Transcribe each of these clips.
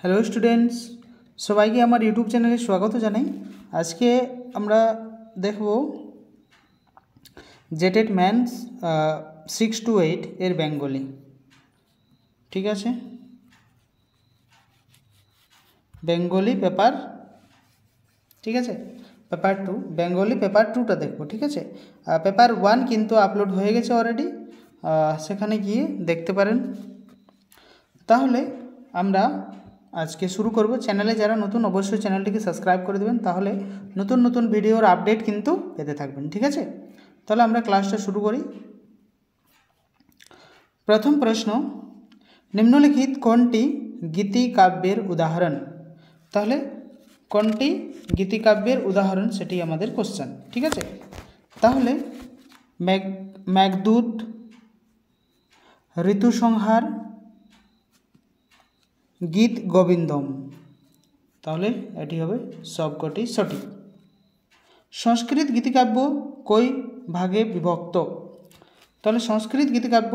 Hello students, সবাইকে আমার YouTube চ্যানেলে স্বাগত জানাই। আজকে আমরা দেখব জেটেড ম্যানস 6 to 8 এর বেঙ্গলি। ঠিক আছে, বেঙ্গলি পেপার, ঠিক আছে, পেপার 2, বেঙ্গলি পেপার 2টা দেখবো। ঠিক আছে, পেপার 1 কিন্তু আপলোড হয়ে গেছে অলরেডি, সেখানে গিয়ে দেখতে পারেন। তাহলে আমরা আজকে শুরু করব। চ্যানেলে যারা নতুন অবশ্যই চ্যানেলটিকে সাবস্ক্রাইব করে দেবেন, তাহলে নতুন নতুন ভিডিওর আপডেট কিন্তু পেতে থাকবেন। ঠিক আছে, তাহলে আমরা ক্লাসটা শুরু করি। প্রথম প্রশ্ন, নিম্নলিখিত কোনটি গীতিকাব্যের উদাহরণ? তাহলে কোনটি গীতিকাব্যের উদাহরণ সেটি আমাদের কোশ্চেন। ঠিক আছে, তাহলে মেঘদূত, ঋতুসংহার, গীত গোবিন্দম, তাহলে এটি হবে সবকটি সঠিক। সংস্কৃত গীতিকাব্য কই ভাগে বিভক্ত? তাহলে সংস্কৃত গীতিকাব্য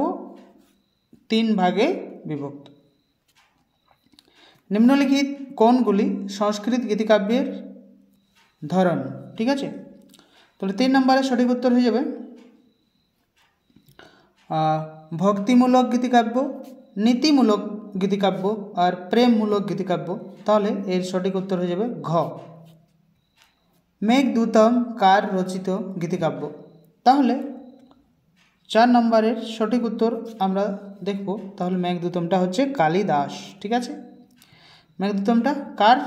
3 ভাগে বিভক্ত। নিম্নলিখিত কোনগুলি সংস্কৃত গীতিকাব্যের ধরন? ঠিক আছে, তাহলে 3 নম্বরের সঠিক উত্তর হয়ে যাবে ভক্তিমূলক গীতিকাব্য, নীতিমূলক গীতিকাব্য আর প্রেমমূলক গীতিকাব্য। তাহলে এর সঠিক উত্তর হয়ে যাবে ঘ। মেঘদূতম কার রচিত গীতিকাব্য? তাহলে 4 নম্বরের সঠিক উত্তর আমরা দেখব। তাহলে মেঘদূতমটা হচ্ছে কালিদাস। ঠিক আছে, মেঘদূতমটা কার?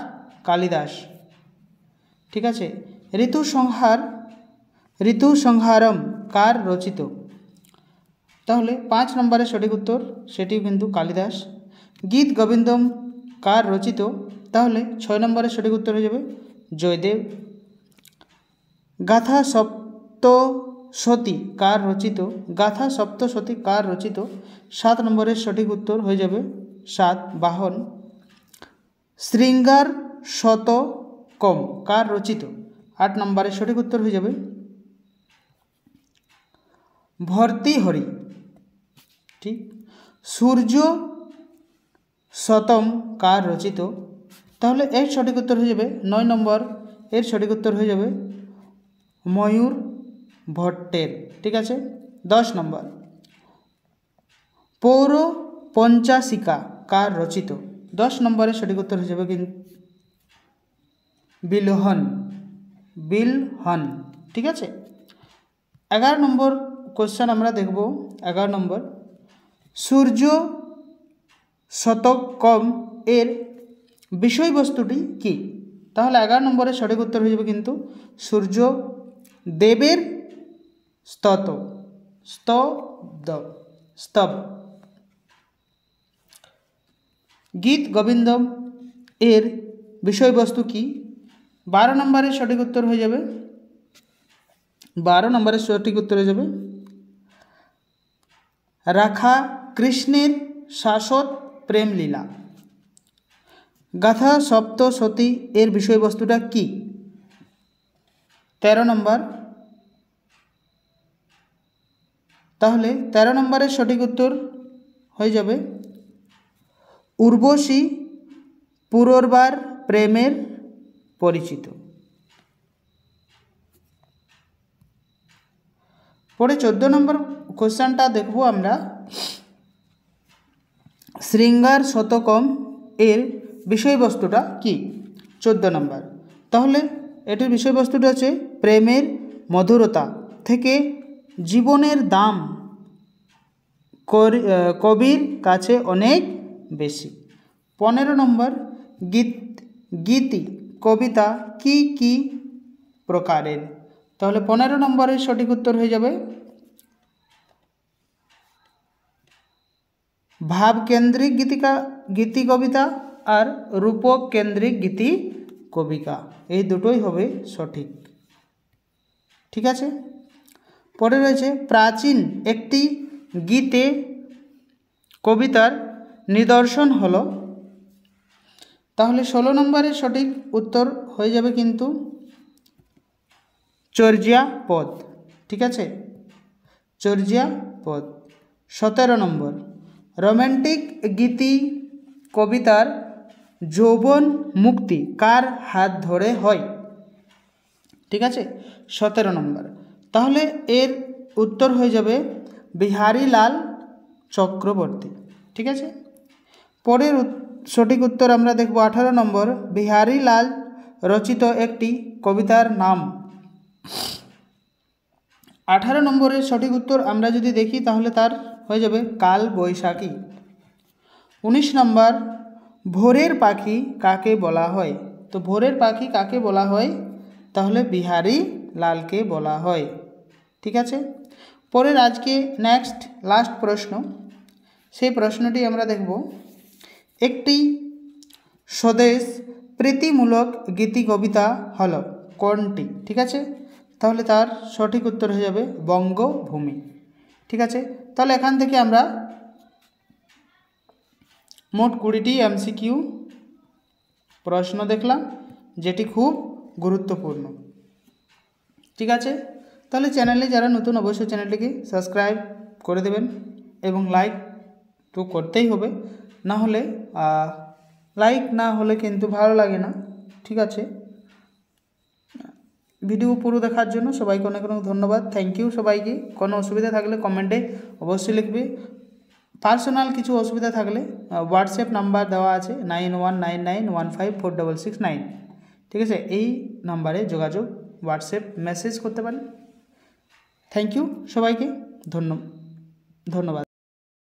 কালিদাস। ঠিক আছে, ঋতুসংহারম কার রচিত? তাহলে 5 নম্বরের সঠিক উত্তর, সেটিও কিন্তু কালিদাস। গীত গোবিন্দম কার রচিত? তাহলে 6 নম্বরের সঠিক উত্তর হয়ে যাবে জয়দেব। গাথা সপ্তশতী কার রচিত? গাথা সপ্তশতী কার রচিত? 7 নম্বরের সঠিক উত্তর হয়ে যাবে 7 বাহন। শৃঙ্গার শতকম কার রচিত? 8 নম্বরের সঠিক উত্তর হয়ে যাবে ভর্তৃহরি। ঠিক। সূর্য শতম কার রচিত? তাহলে এর সঠিক উত্তর হয়ে যাবে 9 নম্বর, এর সঠিক উত্তর হয়ে যাবে ময়ূর ভট্টের। ঠিক আছে, 10 নম্বর, পৌর পঞ্চাশিকা কার রচিত? 10 নম্বরের সঠিক উত্তর হয়ে যাবে কিন্তু বিলহন। ঠিক আছে, 11 নম্বর কোশ্চেন আমরা দেখব। 11 নম্বর, সূর্য শতকম এর বিষয়বস্তুটি কি? তাহলে 11 নম্বরের সঠিক উত্তর হয়ে যাবে কিন্তু সূর্য দেবের স্তব। গীত গোবিন্দম এর বিষয়বস্তু কি? 12 নম্বরের সঠিক উত্তর হয়ে যাবে 12 নম্বরের সঠিক উত্তর হয়ে যাবে রাখা কৃষ্ণের শাশ্বত প্রেম লীলা। গাথা সপ্তশতী এর বিষয়বস্তুটা কি? 13 নম্বর। তাহলে 13 নম্বরের সঠিক উত্তর হয়ে যাবে উর্বশী পুনর্বার প্রেমের পরিচিত। পরে 14 নম্বর কোশ্চেনটা দেখব আমরা। শৃঙ্গার শতকম এর বিষয়বস্তুটা কি? 14 নম্বর। তাহলে এটির বিষয়বস্তুটা হচ্ছে প্রেমের মধুরতা থেকে জীবনের দাম কবির কাছে অনেক বেশি। 15 নম্বর, গীতি কবিতা কি কি প্রকারের? তাহলে 15 নম্বরের সঠিক উত্তর হয়ে যাবে ভাবকেন্দ্রিক গীতি কবিতা আর রূপক কেন্দ্রিক গীতি কবিতা, এই দুটোই হবে সঠিক। ঠিক আছে, পরে রয়েছে প্রাচীন একটি গীতে কবিতার নিদর্শন হলো। তাহলে 16 নম্বরের সঠিক উত্তর হয়ে যাবে কিন্তু চর্যাপদ। ঠিক আছে, চর্যাপদ। 17 নম্বর, রোম্যান্টিক গীতি কবিতার যৌবন মুক্তি কার হাত ধরে হয়? ঠিক আছে, 17 নম্বর। তাহলে এর উত্তর হয়ে যাবে বিহারীলাল চক্রবর্তী। ঠিক আছে, পরের সঠিক উত্তর আমরা দেখব 18 নম্বর। বিহারীলাল রচিত একটি কবিতার নাম। 18 নম্বরের সঠিক উত্তর আমরা যদি দেখি তাহলে তার হয়ে যাবে কাল বৈশাখী। 19 নম্বর, ভোরের পাখি কাকে বলা হয়? তো ভোরের পাখি কাকে বলা হয়? তাহলে বিহারী লালকে বলা হয়। ঠিক আছে, পরের আজকে নেক্সট লাস্ট প্রশ্ন, সেই প্রশ্নটি আমরা দেখব একটি স্বদেশ প্রীতিমূলক গীতি কবিতা হলো কোনটি? ঠিক আছে, তাহলে তার সঠিক উত্তর হয়ে যাবে বঙ্গভূমি। ঠিক আছে, তাহলে এখান থেকে আমরা মোট 20টি এমসিকিউ প্রশ্ন দেখলাম, যেটি খুব গুরুত্বপূর্ণ। ঠিক আছে, তাহলে চ্যানেলে যারা নতুন অবশ্যই চ্যানেলটিকে সাবস্ক্রাইব করে দেবেন এবং লাইক তো করতেই হবে, না হলে লাইক না হলে কিন্তু ভালো লাগে না। ঠিক আছে, ভিডিও পুরো দেখার জন্য সবাইকে অনেক অনেক ধন্যবাদ। থ্যাংক ইউ সবাইকে। কোনো অসুবিধা থাকলে কমেন্টে অবশ্যই লিখবে। পার্সোনাল কিছু অসুবিধা থাকলে হোয়াটসঅ্যাপ নাম্বার দেওয়া আছে 9199154669। ঠিক আছে, এই নাম্বারে যোগাযোগ হোয়াটসঅ্যাপ মেসেজ করতে পারেন। থ্যাংক ইউ সবাইকে, ধন্যবাদ।